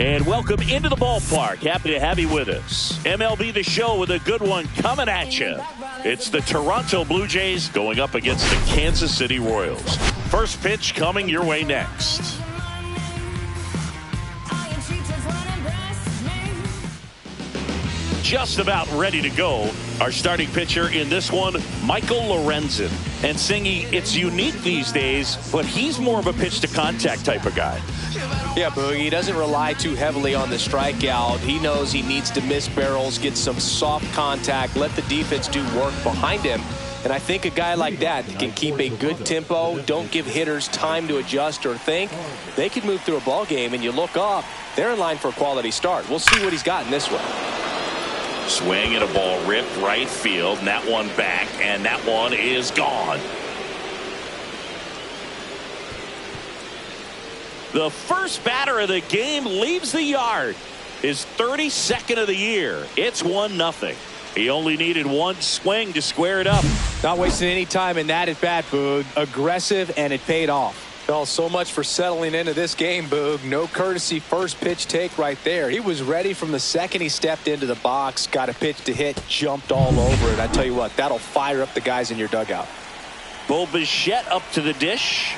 And welcome into the ballpark. Happy to have you with us. MLB The Show with a good one coming at you. It's the Toronto Blue Jays going up against the Kansas City Royals. First pitch coming your way next. Just about ready to go. Our starting pitcher in this one, Michael Lorenzen. And Singy, it's unique these days, but he's more of a pitch to contact type of guy. Yeah, Boog, he doesn't rely too heavily on the strikeout. He knows he needs to miss barrels, get some soft contact, let the defense do work behind him. And I think a guy like that can keep a good tempo, don't give hitters time to adjust or think. They can move through a ball game, and you look up, they're in line for a quality start. We'll see what he's got in this one. Swing and a ball ripped right field, and that one back, and that one is gone. The first batter of the game leaves the yard. His 32nd of the year. It's 1-0. He only needed one swing to square it up. Not wasting any time in that at bat, Boog. Aggressive, and it paid off. Well, so much for settling into this game, Boog. No courtesy first pitch take right there. He was ready from the second he stepped into the box, got a pitch to hit, jumped all over it. I tell you what, that'll fire up the guys in your dugout. Bo Bichette up to the dish.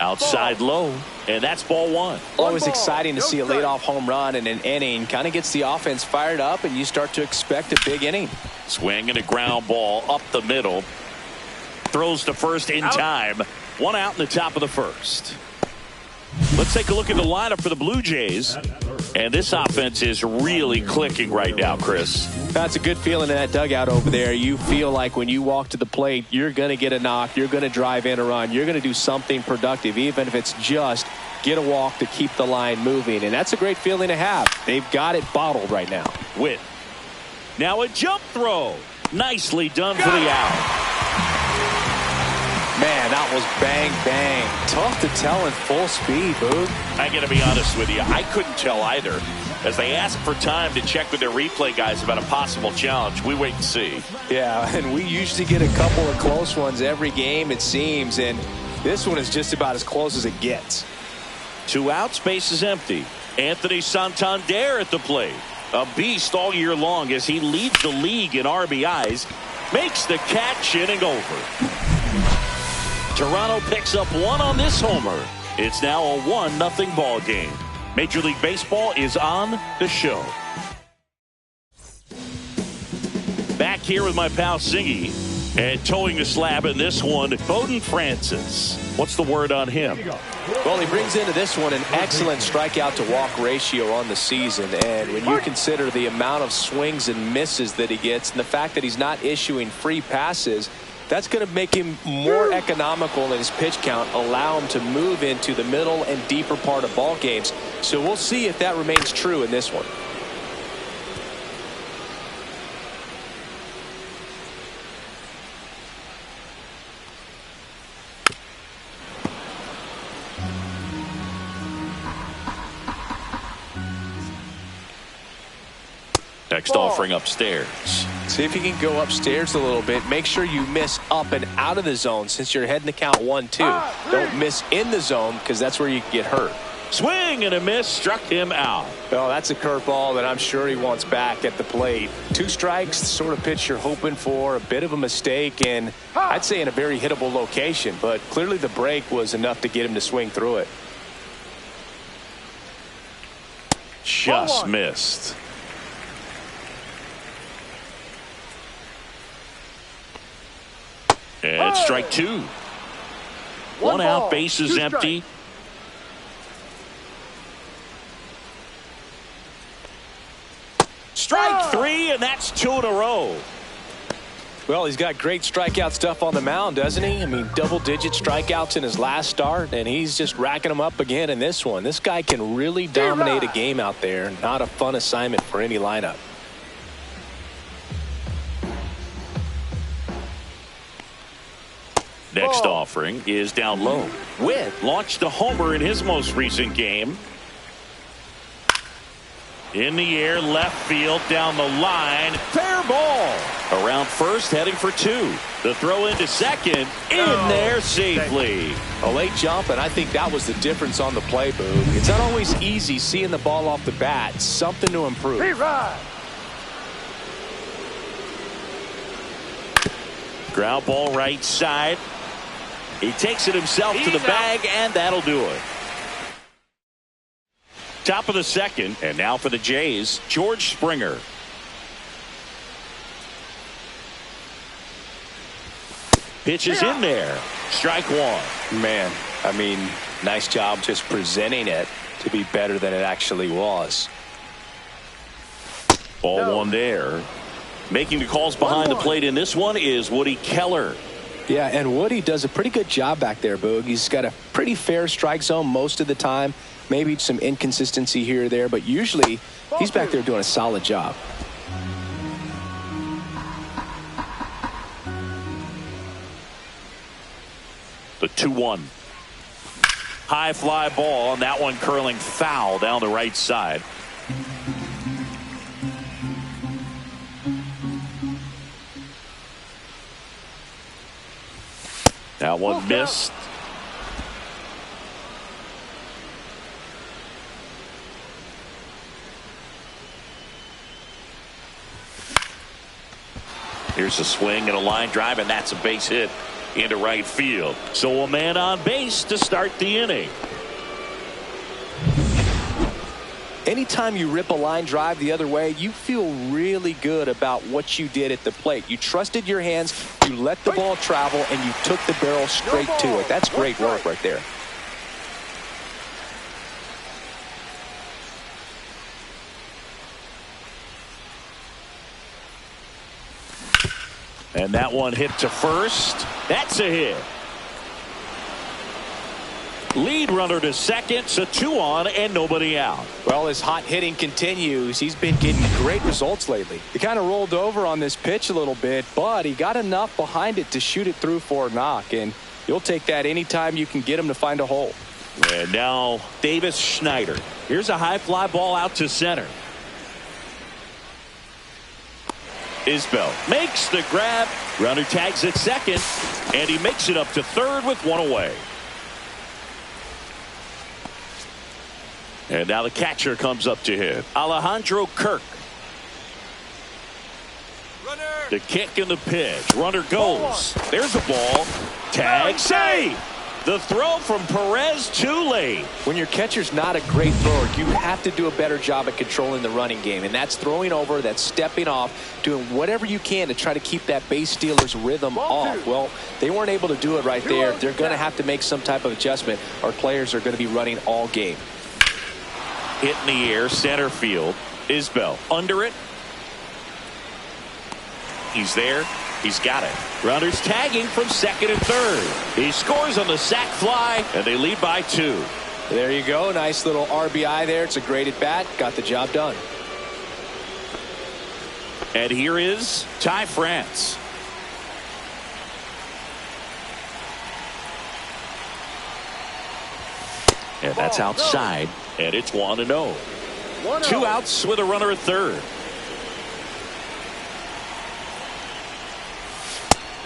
Outside low, and that's ball one. Always exciting to see a leadoff home run in an inning. Kind of gets the offense fired up, and you start to expect a big inning. Swing and a ground ball up the middle. Throws to first in time. One out in the top of the first. Let's take a look at the lineup for the Blue Jays. And this offense is really clicking right now, Chris. That's a good feeling in that dugout over there. You feel like when you walk to the plate, you're going to get a knock. You're going to drive in a run. You're going to do something productive, even if it's just get a walk to keep the line moving. And that's a great feeling to have. They've got it bottled right now. Witt. Now a jump throw. Nicely done for the out. Man, that was bang, bang. Tough to tell in full speed, Boog. I got to be honest with you. I couldn't tell either. As they ask for time to check with their replay guys about a possible challenge, we wait and see. Yeah, and we usually get a couple of close ones every game, it seems. And this one is just about as close as it gets. 2 outs, base is empty. Anthony Santander at the plate. A beast all year long as he leads the league in RBIs. Makes the catch, inning over. Toronto picks up one on this homer. It's now a 1-0 ball game. Major League Baseball is on the show. Back here with my pal Singy, and towing the slab in this one, Bowden Francis. What's the word on him? Well, he brings into this one an excellent strikeout to walk ratio on the season. And when you consider the amount of swings and misses that he gets and the fact that he's not issuing free passes, that's going to make him more economical in his pitch count, allow him to move into the middle and deeper part of ball games. So we'll see if that remains true in this one. Next offering upstairs. See if you can go upstairs a little bit. Make sure you miss up and out of the zone since you're heading to count 1-2. Don't miss in the zone because that's where you can get hurt. Swing and a miss, struck him out. Well, that's a curveball that I'm sure he wants back at the plate. 2 strikes, the sort of pitch you're hoping for. A bit of a mistake, and I'd say in a very hittable location. But clearly the break was enough to get him to swing through it. Just missed. And strike 2. One out, base is empty. Strike 3, and that's 2 in a row. Well, he's got great strikeout stuff on the mound, doesn't he? I mean, double-digit strikeouts in his last start, and he's just racking them up again in this one. This guy can really dominate a game out there. Not a fun assignment for any lineup. Next offering is down low. Witt launched a homer in his most recent game. In the air, left field, down the line. Fair ball. Around first, heading for 2. The throw into second. In there safely. A late jump, and I think that was the difference on the play, Boog. It's not always easy seeing the ball off the bat. Something to improve. Ground ball right side. He takes it himself to the bag, and that'll do it. Top of the second, and now for the Jays, George Springer. Pitch is in there. Strike 1. Man, I mean, nice job just presenting it to be better than it actually was. Ball 1 there. Making the calls behind the plate in this one is Woody Keller. Yeah, and Woody does a pretty good job back there, Boog. He's got a pretty fair strike zone most of the time. Maybe some inconsistency here or there, but usually he's back there doing a solid job. The 2-1. High fly ball, and that one curling foul down the right side. That one missed. Here's a swing and a line drive, and that's a base hit into right field. So a man on base to start the inning. Anytime you rip a line drive the other way, you feel really good about what you did at the plate. You trusted your hands, you let the ball travel, and you took the barrel straight to it. That's great work right there. And that one hit to first. That's a hit. Lead runner to second, so 2 on and nobody out. Well, as hot hitting continues, he's been getting great results lately. He kind of rolled over on this pitch a little bit, but he got enough behind it to shoot it through for a knock, and you'll take that anytime you can get him to find a hole. And now Davis Schneider. Here's a high fly ball out to center. Isbell makes the grab. Runner tags at second, and he makes it up to third with 1 away. And now the catcher comes up to him. Alejandro Kirk. Runner. The kick and the pitch. Runner goes. There's a ball. Tag save. The throw from Perez too late. When your catcher's not a great thrower, you have to do a better job at controlling the running game. And that's throwing over, that's stepping off, doing whatever you can to try to keep that base stealer's rhythm off. Well, they weren't able to do it right there. They're going to have to make some type of adjustment. Our players are going to be running all game. Hit in the air, center field. Isbell under it. He's there. He's got it. Runners tagging from second and third. He scores on the sac fly, and they lead by 2. There you go. Nice little RBI there. It's a great at bat. Got the job done. And here is Ty France. And that's outside, and it's 1-0. 2 outs with a runner at third.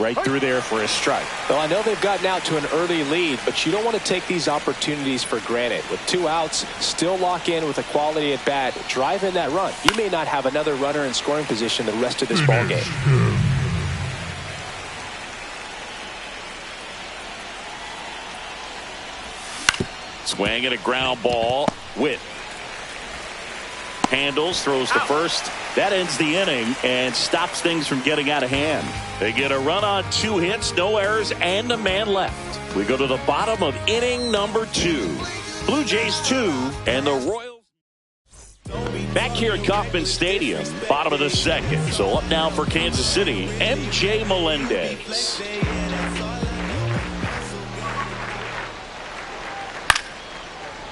Right through there for a strike. Well, I know they've gotten out to an early lead, but you don't want to take these opportunities for granted. With 2 outs, still lock in with a quality at bat, drive in that run. You may not have another runner in scoring position the rest of this ball game. Swing and a ground ball. Witt handles, throws to first. That ends the inning and stops things from getting out of hand. They get a run on 2 hits, no errors, and a man left. We go to the bottom of inning number 2. Blue Jays 2 and the Royals back here at Kauffman Stadium, bottom of the second. So up now for Kansas City, MJ Melendez.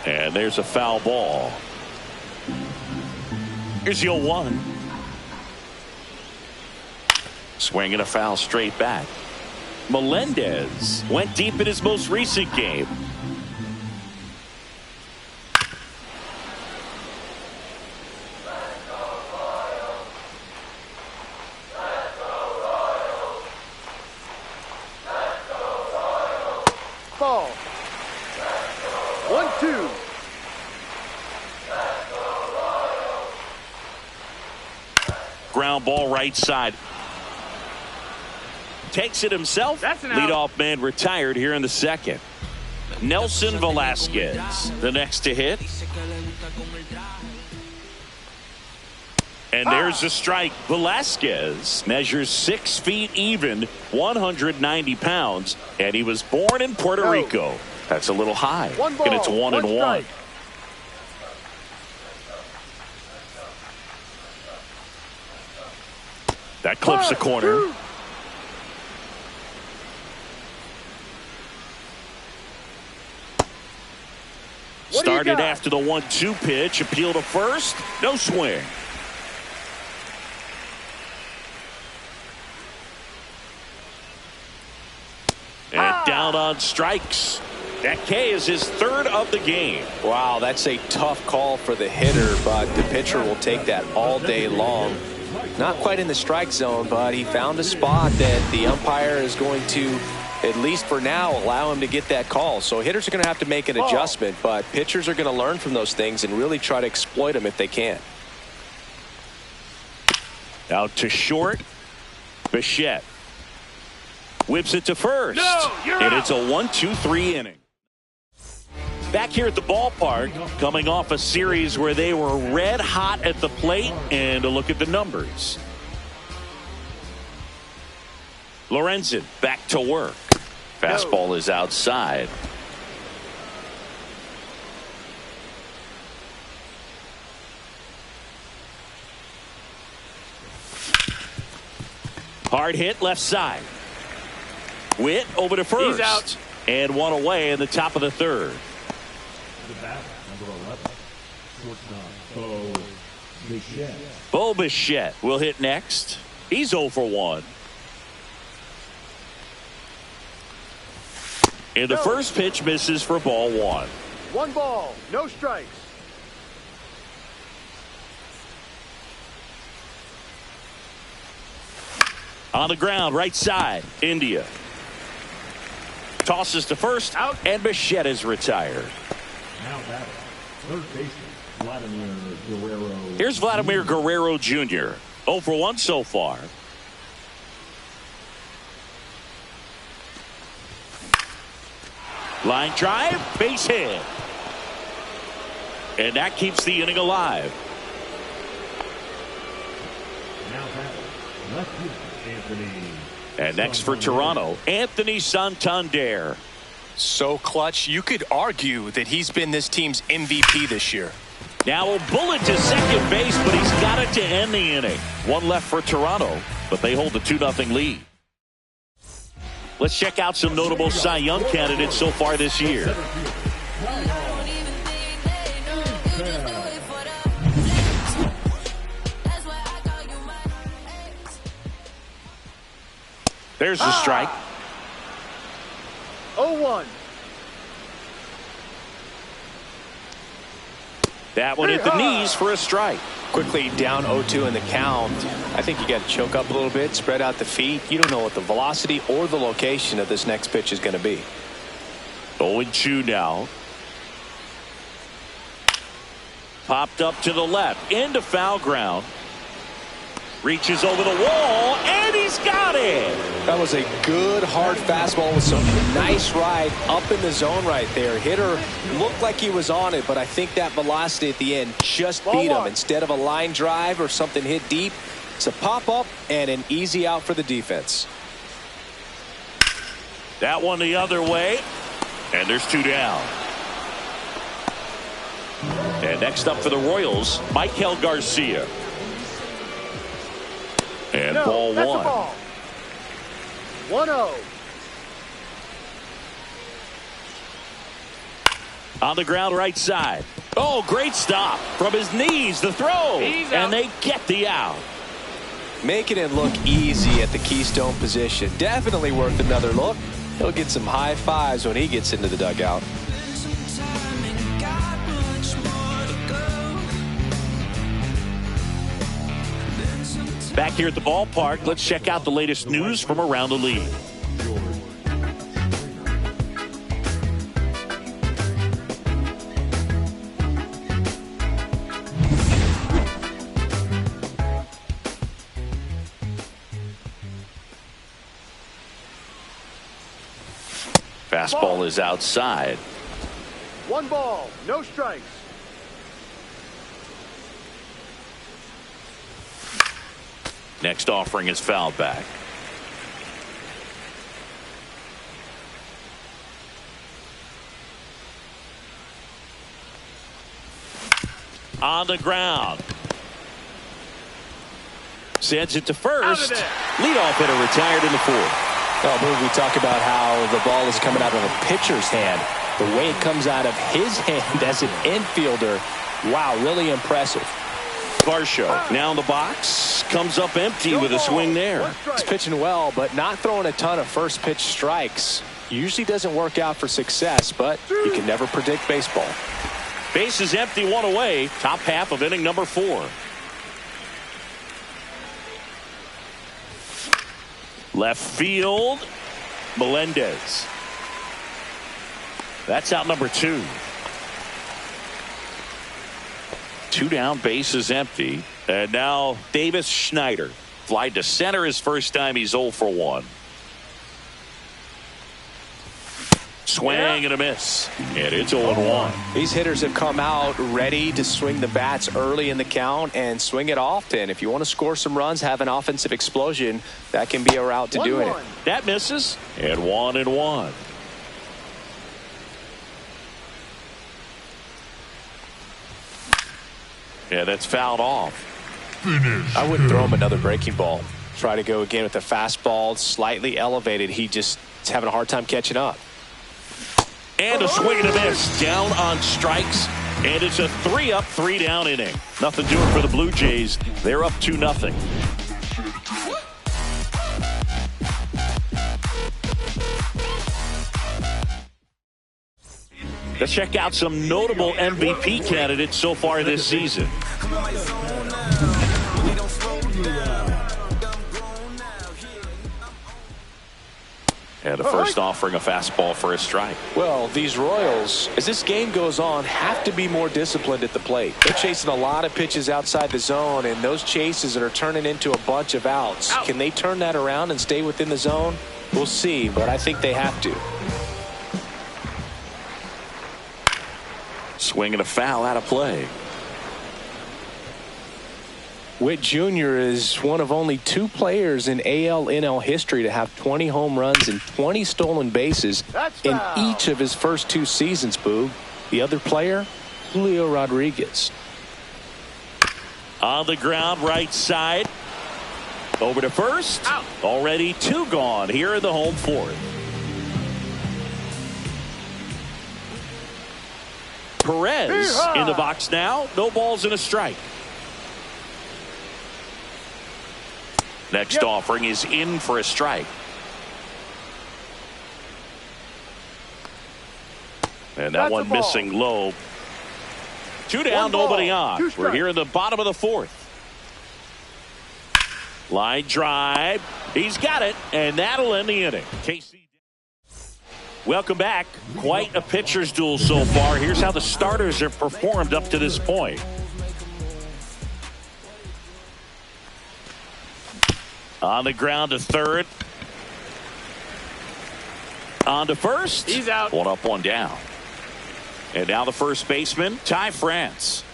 And there's a foul ball. Here's the 0-1. Swing and a foul straight back. Melendez went deep in his most recent game. ground ball right side. Takes it himself. Leadoff man retired here in the second. Nelson Velasquez, the next to hit. And there's a strike. Velasquez measures 6 feet even, 190 pounds, and he was born in Puerto Rico. That's a little high, and it's 1-1. That clips the corner. Started after the 1-2 pitch. Appeal to first. No swing. And down on strikes. That K is his third of the game. Wow, that's a tough call for the hitter, but the pitcher will take that all day long. Not quite in the strike zone, but he found a spot that the umpire is going to, at least for now, allow him to get that call. So hitters are going to have to make an adjustment, but pitchers are going to learn from those things and really try to exploit them if they can. Out to short. Bichette whips it to first. And it's a 1-2-3 inning. Back here at the ballpark, coming off a series where they were red hot at the plate, and a look at the numbers. Lorenzen back to work. Fastball is outside. Hard hit left side. Witt over to first. He's out. And one away in the top of the third. The bat, number 11, shortstop, Bichette. Bo Bichette will hit next. He's 0 for 1. And the first pitch misses for ball 1. 1 ball, no strikes. On the ground, right side, India. Tosses to first, out, and Bichette is retired. Now batting, third baseman, Vladimir Guerrero. Here's Vladimir Guerrero Jr. 0 for 1 so far. Line drive, base hit. And that keeps the inning alive. Now batting, left fielder, Anthony. And next for Toronto, Anthony Santander. So clutch, you could argue that he's been this team's MVP this year. Now a bullet to second base, but he's got it to end the inning. One left for Toronto, but they hold the 2-0 lead. Let's check out some notable Cy Young candidates so far this year. There's the strike. 0-1. That one hit the knees for a strike. Quickly down 0-2 in the count. I think you got to choke up a little bit, spread out the feet. You don't know what the velocity or the location of this next pitch is going to be. 0-2 now. Popped up to the left, into foul ground. Reaches over the wall, and he's got it. That was a good hard fastball with some nice ride up in the zone right there. Hitter looked like he was on it, but I think that velocity at the end just beat him. Instead of a line drive or something hit deep, it's a pop up and an easy out for the defense. That one the other way, and there's 2 down. And next up for the Royals, Michael Garcia. And ball 1. 1-0. On the ground right side. Oh, great stop from his knees. The throw. And they get the out. Making it look easy at the Keystone position. Definitely worth another look. He'll get some high fives when he gets into the dugout. Back here at the ballpark, let's check out the latest news from around the league. Fastball is outside. 1 ball, no strikes. Next offering is fouled back. On the ground. Sends it to first. Leadoff hitter retired in the 4th. Well, Boog, we talk about how the ball is coming out of a pitcher's hand. The way it comes out of his hand as an infielder, wow, really impressive. Varsho now in the box, comes up empty with a swing there. He's pitching well, but not throwing a ton of first pitch strikes. Usually doesn't work out for success, but you can never predict baseball. Base is empty, 1 away. Top half of inning number 4. Left field, Melendez. That's out number 2. 2 down, base is empty. And now Davis Schneider. Fly to center his first time. He's 0 for 1. Swing and a miss. And it's 0-1. These hitters have come out ready to swing the bats early in the count and swing it often. If you want to score some runs, have an offensive explosion, that can be a route to doing it. That misses. And 1-1. Yeah, that's fouled off. I wouldn't throw him another breaking ball. Try to go again with the fastball, slightly elevated. He just is having a hard time catching up. And a swing and a miss. Down on strikes. And it's a 3-up, 3-down inning. Nothing doing for the Blue Jays. They're up 2-0. Let's check out some notable MVP candidates so far this season. And the first offering a fastball for a strike. Well, these Royals, as this game goes on, have to be more disciplined at the plate. They're chasing a lot of pitches outside the zone, and those chases that are turning into a bunch of outs. Can they turn that around and stay within the zone? We'll see, but I think they have to. Swing and a foul out of play. Witt Jr. is one of only 2 players in AL-NL history to have 20 home runs and 20 stolen bases in each of his first 2 seasons, Boog. The other player, Julio Rodriguez. On the ground, right side. Over to first. Already 2 gone here in the home 4th. Perez in the box now. No balls and a strike. Next offering is in for a strike. And that one missing low. 2 down, nobody on. We're here in the bottom of the 4th. Line drive. He's got it, and that'll end the inning. KC. Welcome back. Quite a pitcher's duel so far. Here's how the starters have performed up to this point. On the ground to third. On to first. He's out. 1 up, 1 down. And now the first baseman, Ty France.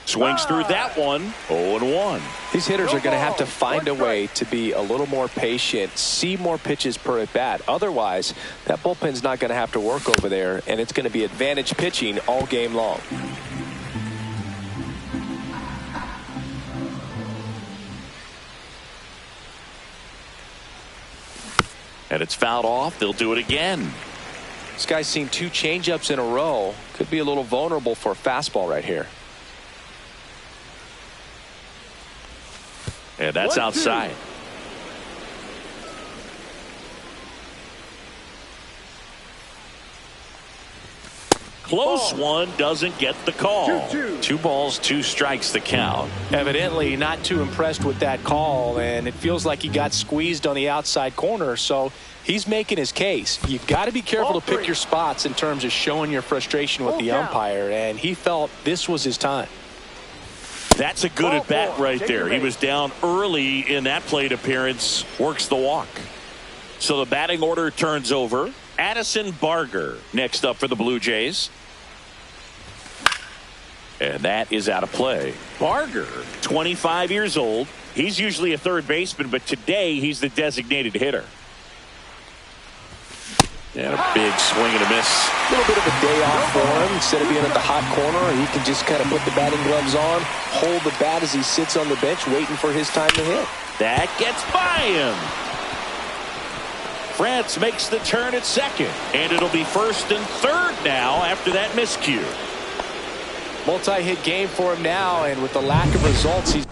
Swings through that one. 0-1. These hitters are going to have to find a way to be a little more patient, see more pitches per at bat. Otherwise, that bullpen's not going to have to work over there, and it's going to be advantage pitching all game long. And it's fouled off. They'll do it again. This guy's seen 2 changeups in a row. Could be a little vulnerable for a fastball right here. And that's outside. Close one, doesn't get the call. 2 balls, 2 strikes the count. Evidently not too impressed with that call, and it feels like he got squeezed on the outside corner, so he's making his case. You've got to be careful to pick your spots in terms of showing your frustration with the umpire, and he felt this was his time. That's a good at bat right there. He was down early in that plate appearance. Works the walk. So the batting order turns over. Addison Barger next up for the Blue Jays. And that is out of play. Barger, 25 years old. He's usually a third baseman, but today he's the designated hitter. And a big swing and a miss. A little bit of a day off for him. Instead of being at the hot corner, he can just kind of put the batting gloves on, hold the bat as he sits on the bench waiting for his time to hit. That gets by him. France makes the turn at second, and it'll be first and third now after that miscue. Multi-hit game for him now, and with the lack of results he's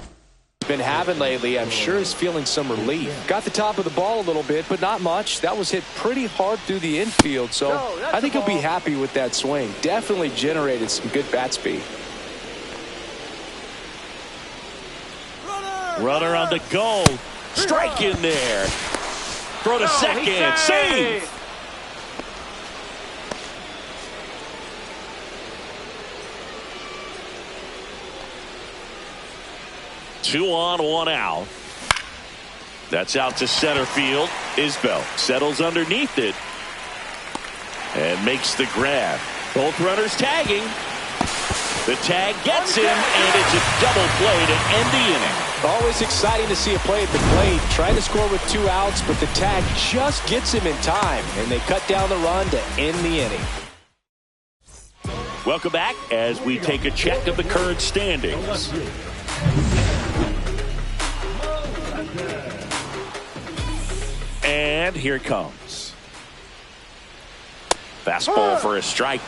been having lately, I'm sure he's feeling some relief. Got the top of the ball a little bit, but not much. That was hit pretty hard through the infield, so I think he'll be happy with that swing. Definitely generated some good bat speed. Runner on the go. Strike in there. Throw to second. Save. Two on, one out. That's out to center field. Isbell settles underneath it and makes the grab. Both runners tagging. The tag gets him, and it's a double play to end the inning. Always exciting to see a play at the plate. Trying to score with 2 outs, but the tag just gets him in time, and they cut down the run to end the inning. Welcome back as we take a check of the current standings. And here it comes. Fastball for a strike.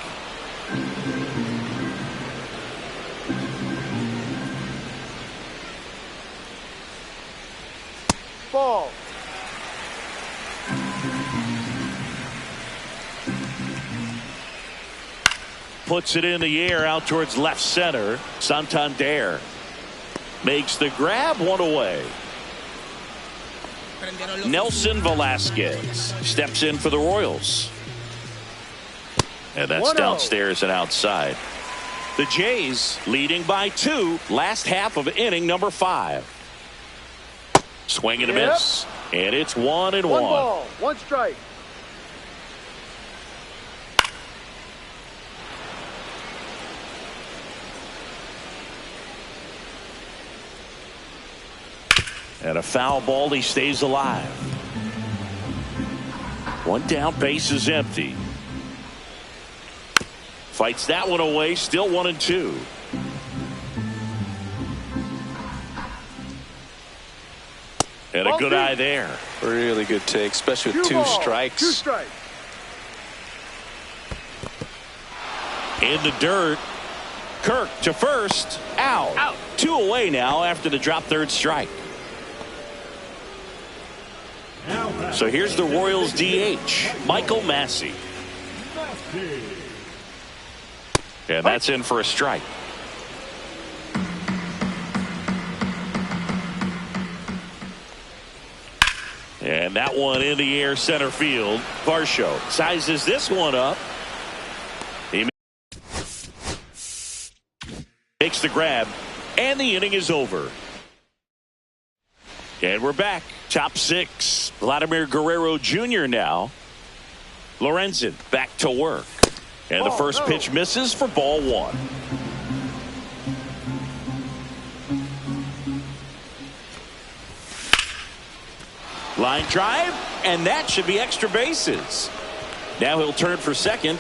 Ball. Puts it in the air out towards left center. Santander makes the grab, one away. Nelson Velasquez steps in for the Royals. And that's downstairs and outside. The Jays leading by 2. Last half of inning number 5. Swing and a miss. And it's 1-1. One ball, one strike. And a foul ball, he stays alive. One down, base is empty. Fights that one away, still 1-2. And a good eye there. Really good take, especially with 2 strikes. 2 strikes. In the dirt. Kirk to first. Out. 2 away now after the drop third strike. So here's the Royals DH, Michael Massey. And that's in for a strike. And that one in the air center field. Varsho sizes this one up. He makes the grab, and the inning is over. And we're back. Top 6. Vladimir Guerrero Jr. now. Lorenzen back to work. And the first pitch misses for ball 1. Line drive, and that should be extra bases. Now he'll turn for second.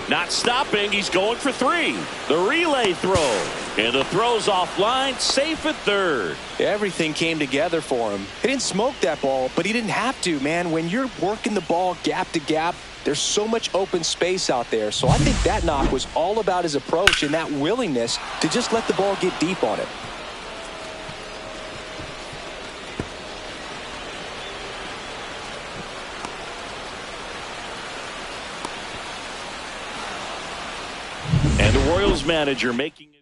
Not stopping, he's going for 3. The relay throw. And the throw's offline, safe at third. Everything came together for him. He didn't smoke that ball, but he didn't have to, man. When you're working the ball gap to gap, there's so much open space out there. So I think that knock was all about his approach and that willingness to just let the ball get deep on it. And the Royals manager making his...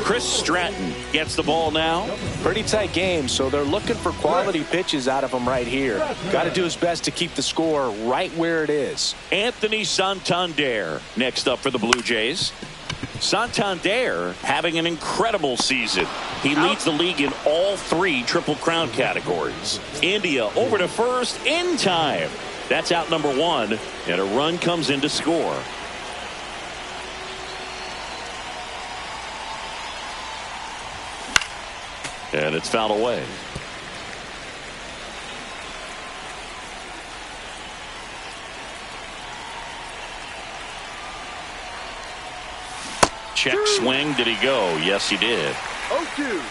Chris Stratton gets the ball now. Pretty tight game, so they're looking for quality pitches out of him right here. Got to do his best to keep the score right where it is. Anthony Santander next up for the Blue Jays. Santander having an incredible season. He leads the league in all 3 Triple Crown categories. India over to first in time. That's out number 1, and a run comes in to score. And it's fouled away. Check swing. Did he go? Yes, he did. 0-2.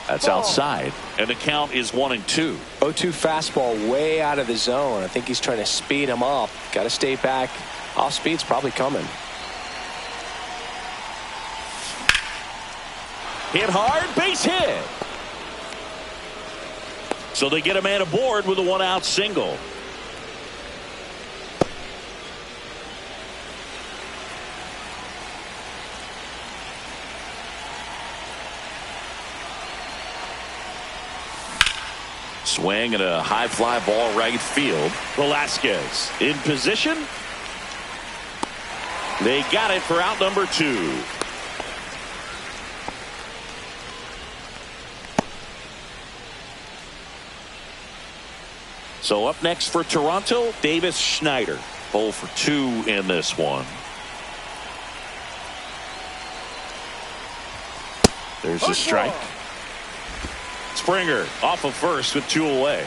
That's outside, and the count is 1-2. 0-2 fastball way out of the zone. I think he's trying to speed him up. Got to stay back. Off speed's probably coming. Hit hard, base hit. So they get a man aboard with a 1-out single. Swing and a high fly ball right field. Velasquez in position. They got it for out number 2. So up next for Toronto, Davis Schneider. 0 for 2 in this one. There's a strike. Springer off of first with 2 away.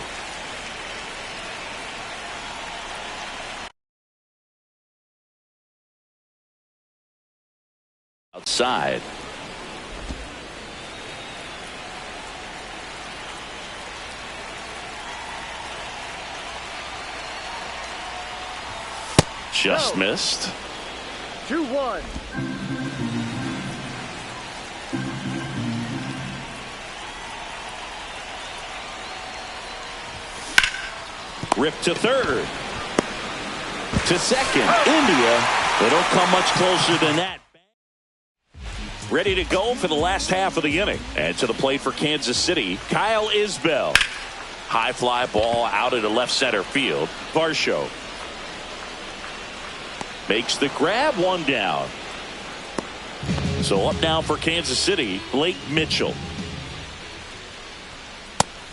Outside. Just missed. 2-1. Ripped to third. To second. India. They don't come much closer than that. Ready to go for the last half of the inning. And to the plate for Kansas City, Kyle Isbell. High fly ball out into left center field. Varsho makes the grab, 1 down. So up now for Kansas City, Blake Mitchell.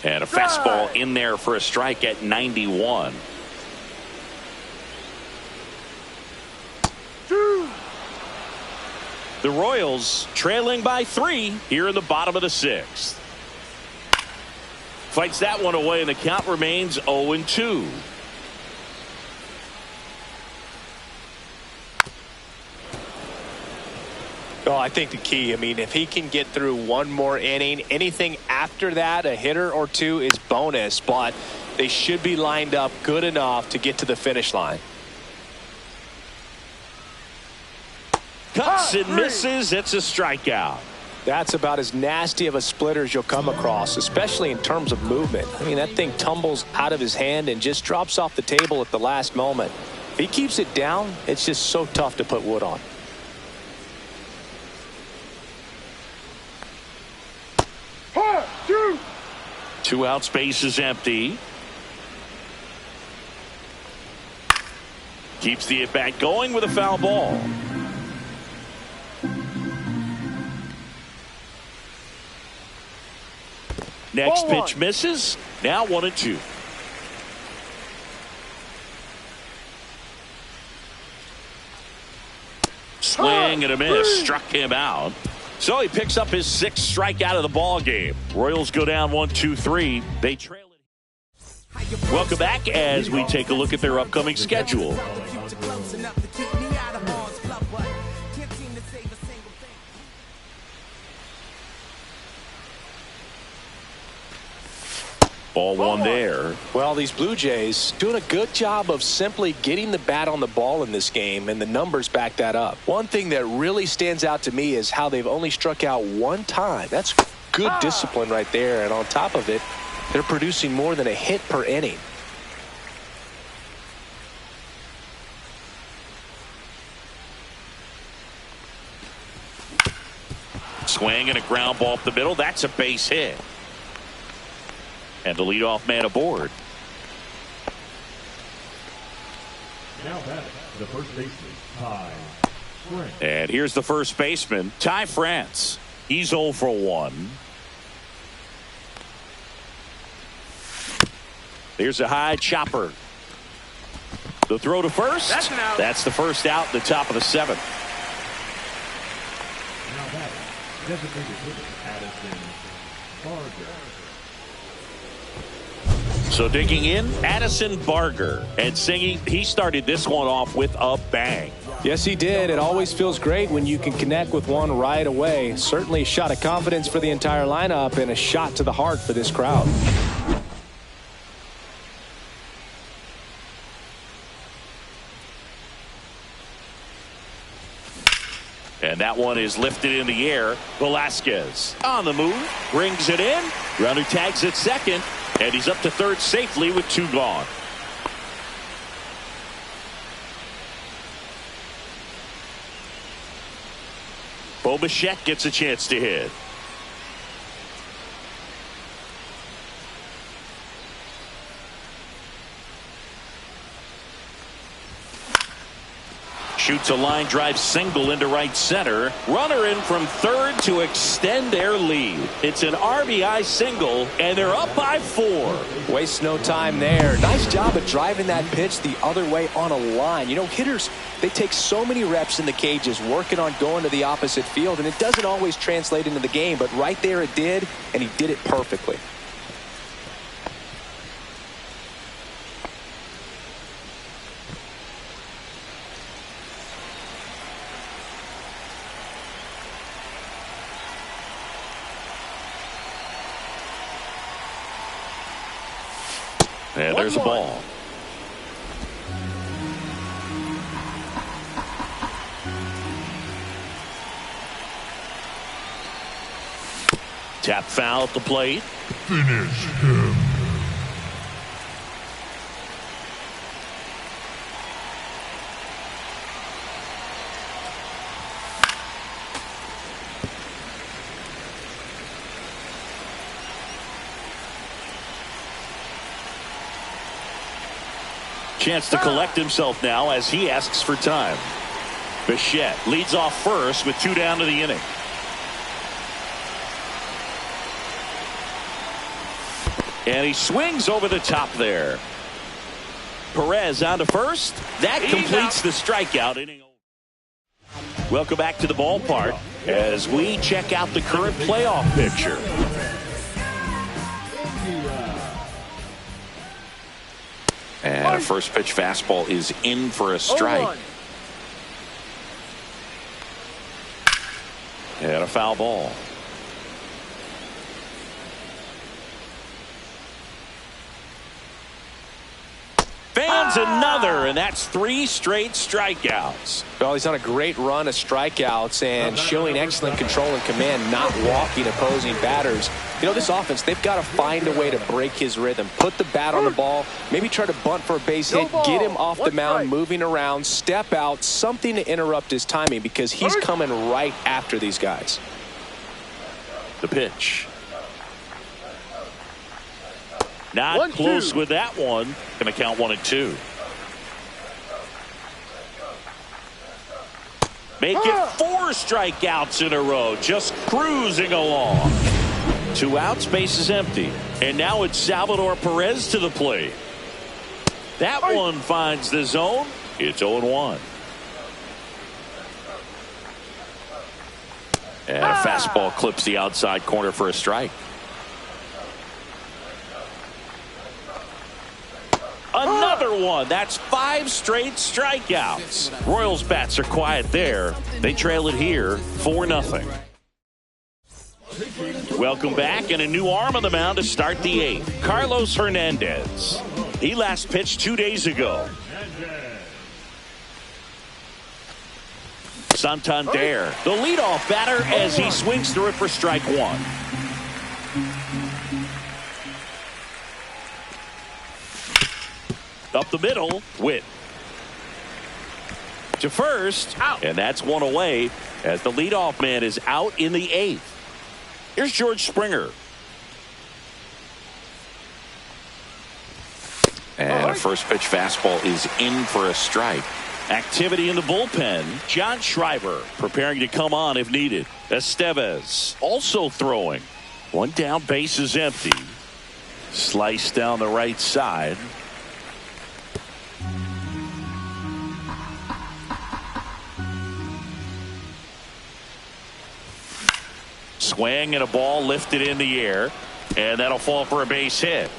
And a fastball in there for a strike at 91. 2. The Royals trailing by 3 here in the bottom of the 6th. Fights that one away, and the count remains 0-2. Oh, I think the key, I mean, if he can get through 1 more inning, anything after that, a hitter or 2 is bonus, but they should be lined up good enough to get to the finish line. Cuts and misses. It's a strikeout. That's about as nasty of a splitter as you'll come across, especially in terms of movement. I mean, that thing tumbles out of his hand and just drops off the table at the last moment. If he keeps it down, it's just so tough to put wood on. Two out, space is empty. Keeps the at-bat going with a foul ball. Next pitch misses. Now 1-2. Swing and a miss. Struck him out. So he picks up his 6th strikeout of the ball game. Royals go down 1-2-3. They trail it. Welcome back as we take a look at their upcoming schedule. Ball 1 there. Well, these Blue Jays doing a good job of simply getting the bat on the ball in this game, and the numbers back that up. One thing that really stands out to me is how they've only struck out 1 time. That's good discipline right there, and on top of it, they're producing more than a hit per inning. Swing and a ground ball up the middle. That's a base hit. And the leadoff man aboard. Now batting, the first baseman, Ty France. And here's the first baseman, Ty France. He's 0 for 1. Here's a high chopper. The throw to first. That's an out. That's the first out in the top of the 7th. Now batting, designated hitter, Addison Barger. So digging in, Addison Barger. And singing, he started this one off with a bang. Yes, he did. It always feels great when you can connect with one right away. Certainly a shot of confidence for the entire lineup and a shot to the heart for this crowd. And that one is lifted in the air. Velasquez on the move, brings it in. Runner tags at second, and he's up to third safely with 2 gone. Bo Bichette gets a chance to hit. Shoots a line drive single into right center. Runner in from third to extend their lead. It's an RBI single, and they're up by 4. Waste no time there. Nice job of driving that pitch the other way on a line. You know, hitters, they take so many reps in the cages working on going to the opposite field, and it doesn't always translate into the game, but right there it did, and he did it perfectly. And there's a ball. Tap foul at the plate. Finish him. Chance to collect himself now as he asks for time. Bichette leads off first with 2 down to the inning. And he swings over the top there. Perez on to first. That completes the strikeout inning. Welcome back to the ballpark as we check out the current playoff picture. And a first pitch fastball is in for a strike. And a foul ball. Fans another, and that's 3 straight strikeouts. Well, he's on a great run of strikeouts and showing excellent control and command, not walking opposing batters. You know, this offense, they've got to find a way to break his rhythm, put the bat on the ball, maybe try to bunt for a base hit, get him off the mound, moving around, step out, something to interrupt his timing because he's coming right after these guys. The pitch. Not close with that one. Going to count 1-2. Make it 4 strikeouts in a row. Just cruising along. 2 outs, base is empty. And now it's Salvador Perez to the plate. That one finds the zone. It's 0-1. And a fastball clips the outside corner for a strike. Another one. That's 5 straight strikeouts. Royals bats are quiet there. They trail it here 4-0. Welcome back, and a new arm on the mound to start the 8th. Carlos Hernandez. He last pitched 2 days ago. Santander, the leadoff batter, as he swings through it for strike 1. Up the middle, Witt. To first, out. And that's 1 away as the leadoff man is out in the 8th. Here's George Springer. And That first pitch fastball is in for a strike. Activity in the bullpen. John Schreiber preparing to come on if needed. Estevez also throwing. One down, base is empty. Slice down the right side. Swing and a ball lifted in the air, and that'll fall for a base hit.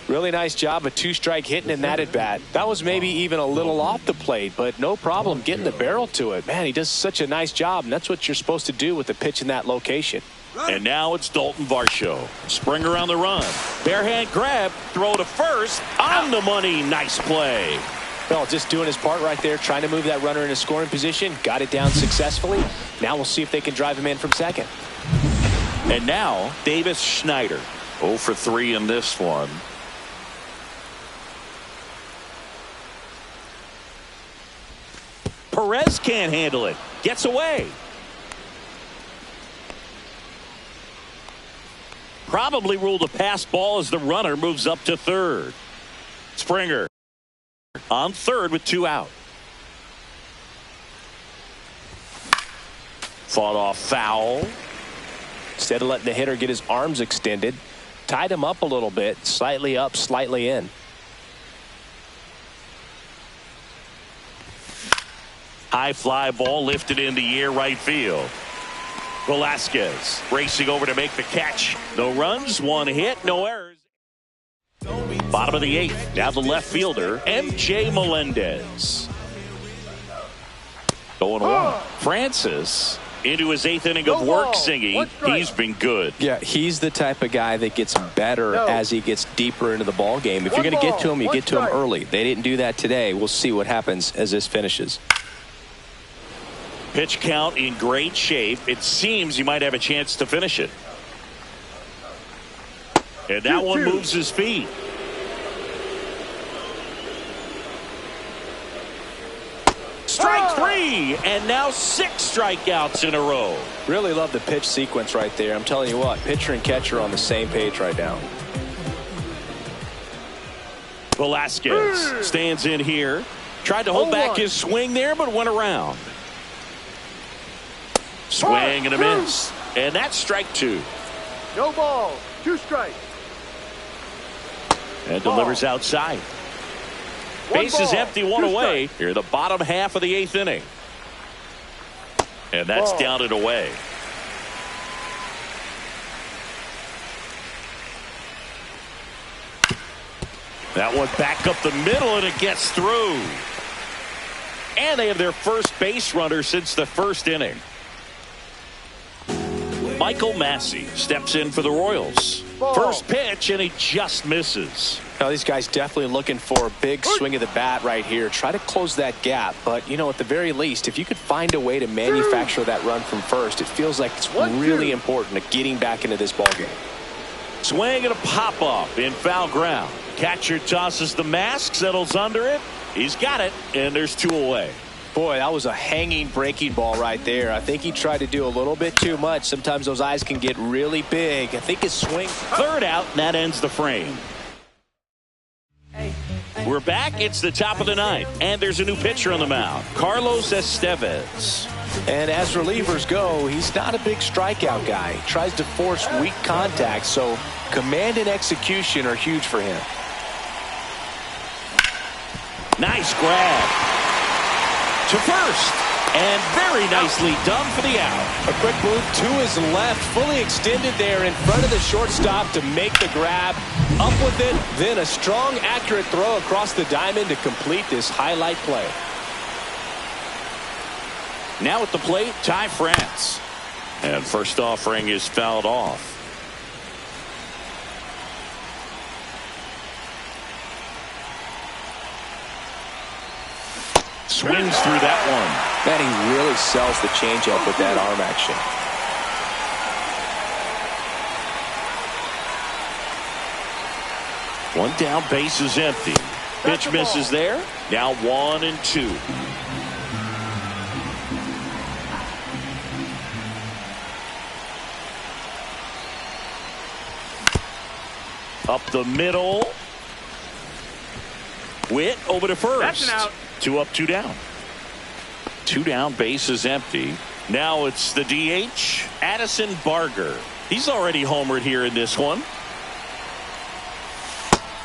Really nice job of two-strike hitting in that at-bat. That was maybe even a little off the plate, but no problem getting the barrel to it. Man, he does such a nice job, and that's what you're supposed to do with the pitch in that location. And now it's Dalton Varsho. Springer on the run. Barehand grab. Throw to first. On the money. Nice play. Well, just doing his part right there, trying to move that runner in a scoring position. Got it down successfully. Now we'll see if they can drive him in from second. And now Davis Schneider. 0 for 3 in this one. Perez can't handle it. Gets away. Probably ruled a pass ball as the runner moves up to third. Springer on third with 2 out. Fought off foul. Instead of letting the hitter get his arms extended, tied him up a little bit, slightly up, slightly in. High fly ball lifted in the air, right field. Velasquez racing over to make the catch. No runs, 1 hit, no errors. Bottom of the 8th. Now the left fielder, MJ Melendez. Going one. Francis into his 8th inning of work singing. He's been good. Yeah, he's the type of guy that gets better as he gets deeper into the ball game. If you're going to get to him, you get to him early. They didn't do that today. We'll see what happens as this finishes. Pitch count in great shape. It seems he might have a chance to finish it. And that one moves his feet. Strike 3, and now 6 strikeouts in a row. Really love the pitch sequence right there. I'm telling you what, pitcher and catcher are on the same page right now. Velasquez stands in here. Tried to hold back his swing there, but went around. Swing and a miss. And that's strike 2. No ball. 2 strikes. And delivers outside. Base is empty, 1 away. Here the bottom half of the 8th inning. And that's down and away. That one back up the middle, and it gets through. And they have their first base runner since the 1st inning. Michael Massey steps in for the Royals. First pitch, and he just misses. Now, these guys definitely looking for a big swing of the bat right here. Try to close that gap. But, you know, at the very least, if you could find a way to manufacture that run from first, it feels like it's really important to getting back into this ballgame. Swing and a pop-up in foul ground. Catcher tosses the mask, settles under it. He's got it, and there's 2 away. Boy, that was a hanging breaking ball right there. I think he tried to do a little bit too much. Sometimes those eyes can get really big. I think his swing. 3rd out, and that ends the frame. We're back. It's the top of the 9th, and there's a new pitcher on the mound, Carlos Estevez. And as relievers go, he's not a big strikeout guy. He tries to force weak contact, so command and execution are huge for him. Nice grab to first, and very nicely done for the out. A quick move to his left, fully extended there in front of the shortstop to make the grab. Up with it, then a strong, accurate throw across the diamond to complete this highlight play. Now at the plate, Ty France. And first offering is fouled off. Swings through that one. Man, he really sells the changeup with that arm action. One down, base is empty. Pitch misses there. Now 1-2. Up the middle. Witt over to first. That's an out. 2 up, 2 down. 2 down, base is empty. Now it's the DH, Addison Barger. He's already homered here in this one.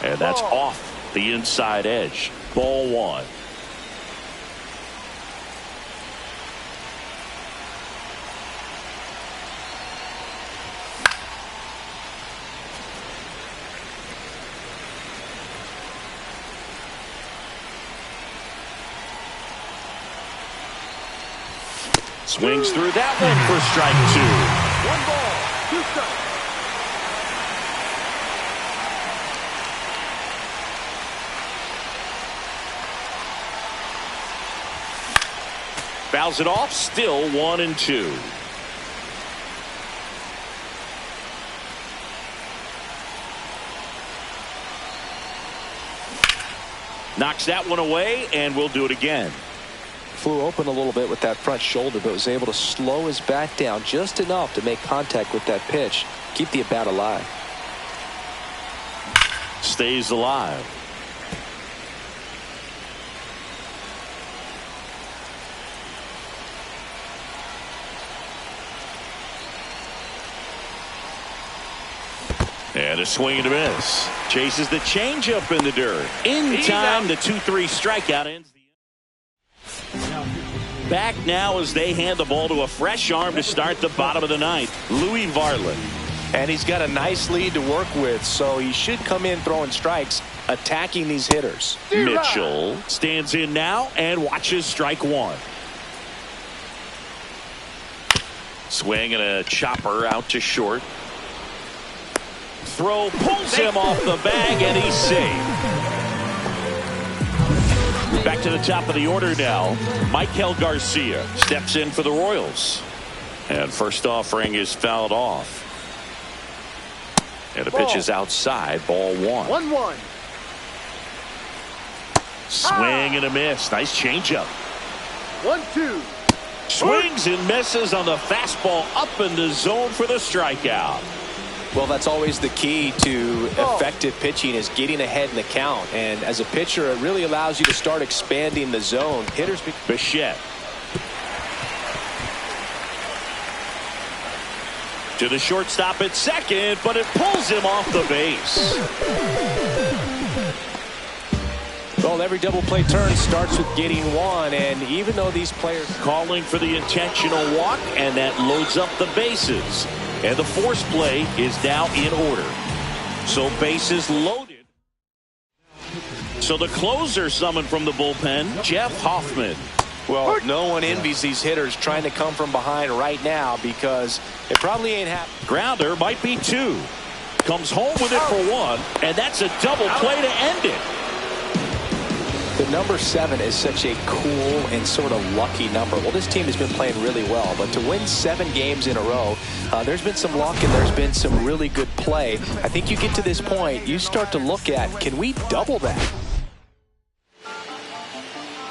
And that's off the inside edge. Ball 1. Swings through that one for strike 2. 1 ball, 2 strikes. Fouls it off, still 1-2. Knocks that one away, and we'll do it again. Flew open a little bit with that front shoulder, but was able to slow his bat down just enough to make contact with that pitch. Keep the at-bat alive. Stays alive. And a swing and a miss. Chases the changeup in the dirt. In time, the 2-3 strikeout ends the back now as they hand the ball to a fresh arm to start the bottom of the 9th. Louis Varland. And he's got a nice lead to work with, so he should come in throwing strikes, attacking these hitters. Mitchell stands in now and watches strike 1. Swing and a chopper out to short. Throw pulls him off the bag, and he's safe. Back to the top of the order now. Michael Garcia steps in for the Royals. And first offering is fouled off. And the pitch is outside. Ball 1. 1-1. Swing and a miss. Nice changeup. 1-2. Swings and misses on the fastball up in the zone for the strikeout. Well, that's always the key to effective pitching, is getting ahead in the count. And as a pitcher, it really allows you to start expanding the zone. Hitters. Bichette. To the shortstop at second, but it pulls him off the base. Well, every double play turn starts with getting one, and even though these players calling for the intentional walk, and that loads up the bases. And the force play is now in order. So bases loaded. So the closer summoned from the bullpen, Jeff Hoffman. Well, no one envies these hitters trying to come from behind right now, because it probably ain't happening. Grounder might be 2. Comes home with it for 1, and that's a double play to end it. The number 7 is such a cool and sort of lucky number. Well, this team has been playing really well, but to win 7 games in a row, there's been some luck and there's been some really good play. I think you get to this point, you start to look at, can we double that?